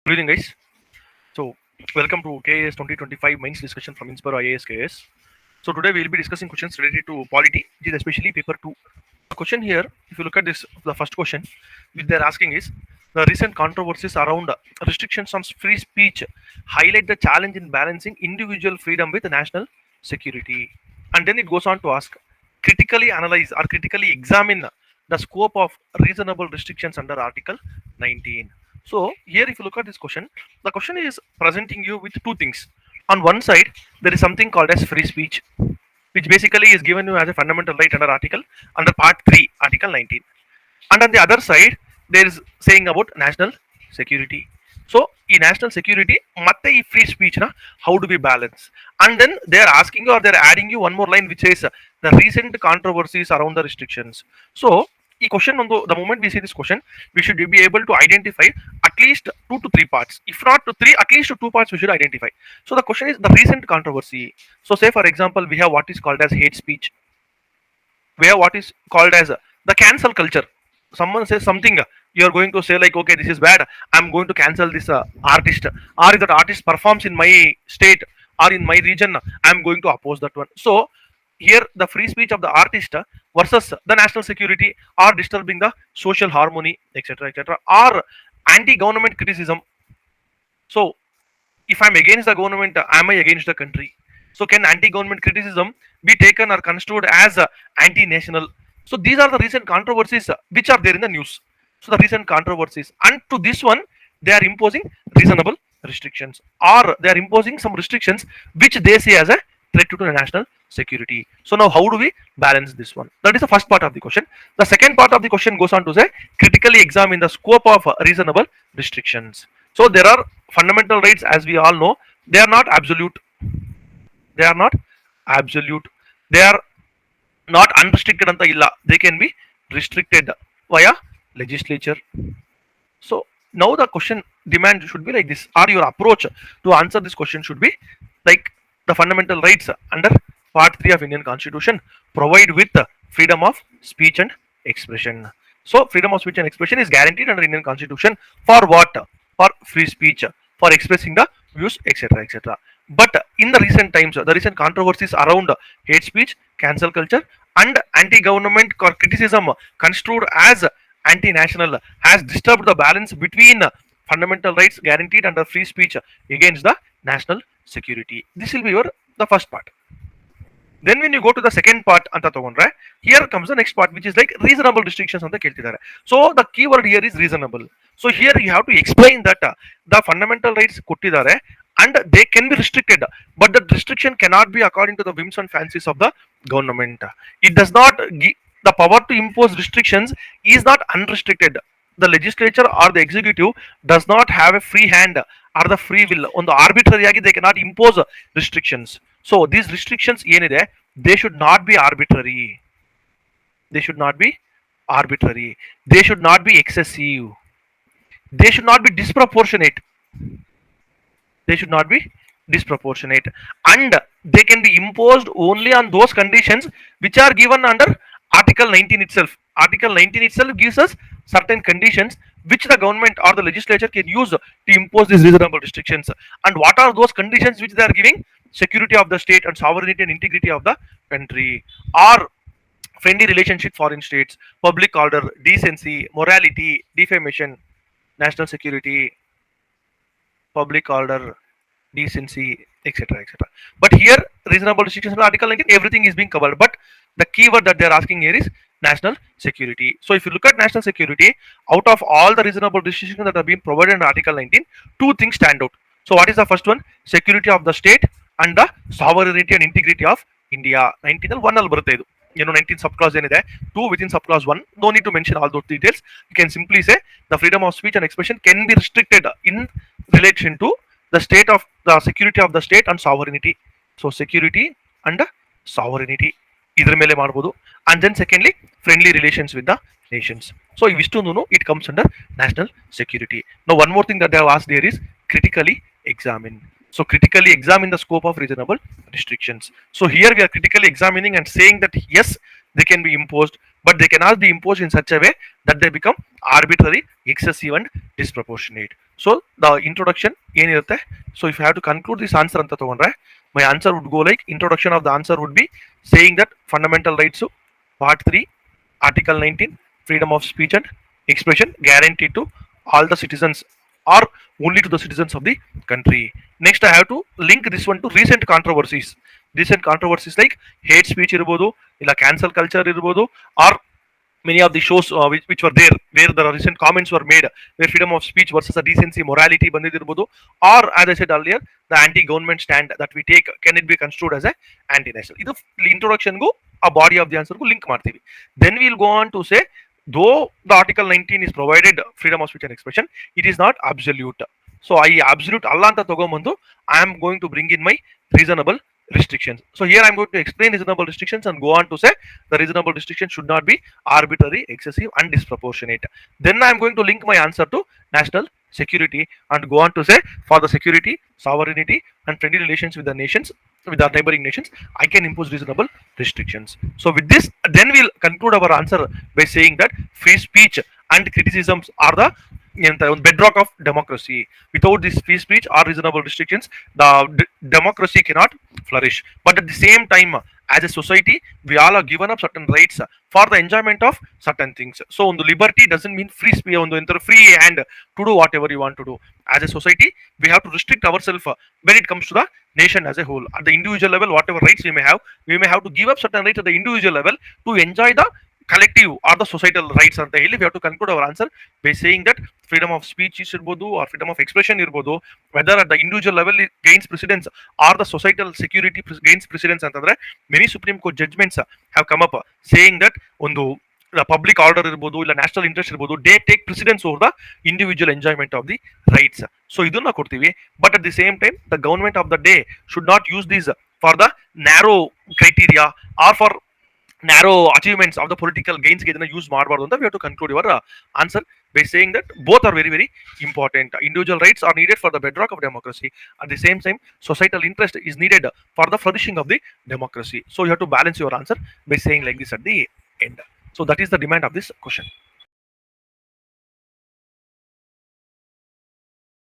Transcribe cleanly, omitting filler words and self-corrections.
Good evening, guys. So, welcome to KAS 2025 mains discussion from Inspire IAS KAS. So, today we will be discussing questions related to polity, which is especially paper 2. The question here, if you look at this, the first question which they're asking is the recent controversies around restrictions on free speech highlight the challenge in balancing individual freedom with national security. And then it goes on to ask critically analyze or critically examine the scope of reasonable restrictions under Article 19. So, here, if you look at this question, the question is presenting you with two things. On one side, there is something called as free speech, which basically is given you as a fundamental right under part 3, Article 19. And on the other side, there is saying about national security. So, in national security, matte ee free speech na, how do we balance? And then they are asking you or they are adding you one more line which says the recent controversies around the restrictions. So, ಈ question on the moment we see this question, we should be able to identify at least 2 to 3 parts. If not to 3, at least 2 parts we should identify. So the question is the recent controversy. So say for example, we have what is called as hate speech. We have what is called as the cancel culture. Someone says something, you are going to say like, okay, this is bad. I'm going to cancel this artist. Or if that artist performs in my state or in my region, I'm going to oppose that one. So here the free speech of the artist versus the national security or disturbing the social harmony, etc., or anti-government criticism. So if I'm against the government, am I against the country? So can anti-government criticism be taken or construed as anti-national? So these are the recent controversies which are there in the news. So the recent controversies, and to this one, they are imposing reasonable restrictions, or they are imposing some restrictions which they see as a threat to the national security. So now, how do we balance this one? That is the first part of the question. The second part of the question goes on to say critically examine the scope of reasonable restrictions. So there are fundamental rights, as we all know. They are not absolute. They are not absolute. They are not unrestricted anta illa. They can be restricted via legislature. So now the question demand should be like this, or your approach to answer this question should be like the fundamental rights under part 3 of Indian Constitution provide with freedom of speech and expression. So freedom of speech and expression is guaranteed under Indian Constitution for what? For free speech, for expressing the views, etc. But in the recent times, the recent controversies around hate speech, cancel culture, and anti-government criticism construed as anti-national has disturbed the balance between fundamental rights guaranteed under free speech against the national security. This will be your the first part. Then when you go to the second part anta tagondre, here comes the next part which is like reasonable restrictions anta keltidare. So the keyword here is reasonable. So here you have to explain that the fundamental rights kottidare and they can be restricted, but the restriction cannot be according to the whims and fancies of the government. It does not give the power to impose restrictions is not unrestricted. The legislature or the executive does not have a free hand or the free will. On the arbitrary they cannot impose restrictions. So these restrictions ಏನಿದೆ, they should not be arbitrary. They should not be arbitrary. They should not be excessive. They should not be disproportionate. They should not be disproportionate. And they can be imposed only on those conditions which are given under Article 19 itself. Article 19 itself gives us certain conditions which the government or the legislature can use to impose these reasonable restrictions. And what are those conditions which they are giving? Security of the state and sovereignty and integrity of the country, or friendly relationship foreign states, public order, decency, morality, defamation, national security, public order, decency, etc. But here reasonable restrictions under Article 19, everything is being covered, but the keyword that they are asking here is national security. So if you look at national security, out of all the reasonable restrictions that have been provided in Article 19, two things stand out. So what is the first one? Security of the state and the sovereignty and integrity of India. 19 1 ಅಲ್ಲಿ ಬರುತ್ತೆ ಇದು. 19 subclause ಏನಿದೆ, 2 within subclause 1. No need to mention all those details. You can simply say the freedom of speech and expression can be restricted in relation to the state of the security of the state and sovereignty. So security and sovereignty ಇದ್ರ ಮೇಲೆ ಮಾಡಬಹುದು. And then secondly, friendly relations with the nations. So ಇವಿಷ್ಟು it comes under national security. Now one more thing that they have asked here is critically examine. So critically examine the scope of reasonable restrictions. So here we are critically examining and saying that yes, they can be imposed, but they cannot be imposed in such a way that they become arbitrary, excessive and disproportionate. So the introduction ಏನಿರುತ್ತೆ, so if I have to conclude this answer ಅಂತ ತಗೊಂಡ್ರೆ my answer would go like, introduction of the answer would be saying that fundamental rights part 3 article 19, freedom of speech and expression guaranteed to all the citizens or only to the citizens of the country. Next I have to link this one to recent controversies like hate speech irbodu illa cancel culture irbodu, or many of the shows which were there where the recent comments were made where freedom of speech versus a decency morality ಬಂದಿದಿರಬಹುದು, or as I said earlier, the anti-government stand that we take can it be construed as a anti-national. ಇದು introduction ಗೂ a body of the answer ಗೂ link ಮಾಡ್ತೀವಿ. Then we'll go on to say, though the article 19 is provided freedom of speech and expression, it is not absolute. So I absolute ಅಲ್ಲ ಅಂತ ತಗೊಂಬಂದು I am going to bring in my reasonable restrictions. So here I'm going to explain reasonable restrictions and go on to say the reasonable restriction should not be arbitrary, excessive and disproportionate. Then I'm going to link my answer to national security and go on to say, for the security, sovereignty and friendly relations with the nations, with our neighboring nations, I can impose reasonable restrictions. So with this, then we'll conclude our answer by saying that free speech and criticisms are the bedrock of democracy. Without this free speech or reasonable restrictions, the democracy cannot flourish. But at the same time, as a society, we all are given up certain rights for the enjoyment of certain things. So on the liberty doesn't mean free speech, on the free hand to do whatever you want to do. As a society, we have to restrict ourselves when it comes to the nation as a whole. At the individual level, whatever rights we may have to give up certain rights at the individual level to enjoy the collective or the societal rights ಅಂತ ಹೇಳಿ we have to conclude our answer by saying that freedom of speech ಇರ್ಬೋದು or freedom of expression ಇರ್ಬೋದು, whether at the individual level it gains precedence or the societal security gains precedence ಅಂತಂದ್ರೆ many Supreme Court judgments have come up saying that ಒಂದು the public order ಇರ್ಬೋದು ಇಲ್ಲ national interest ಇರ್ಬೋದು, they take precedence over the individual enjoyment of the rights. So ಇದನ್ನ ಕೊಡ್ತೀವಿ. But at the same time, the government of the day should not use these for the narrow criteria or for narrow achievements of the political gains ಗೆ ಇದನ್ನ use ಮಾಡಬಾರ್ದು ಅಂತ we have to conclude your answer by saying that both are very very important. Individual rights are needed for the bedrock of democracy. At the same time, societal interest is needed for the flourishing of the democracy. So you have to balance your answer by saying like this at the end. So that is the demand of this question.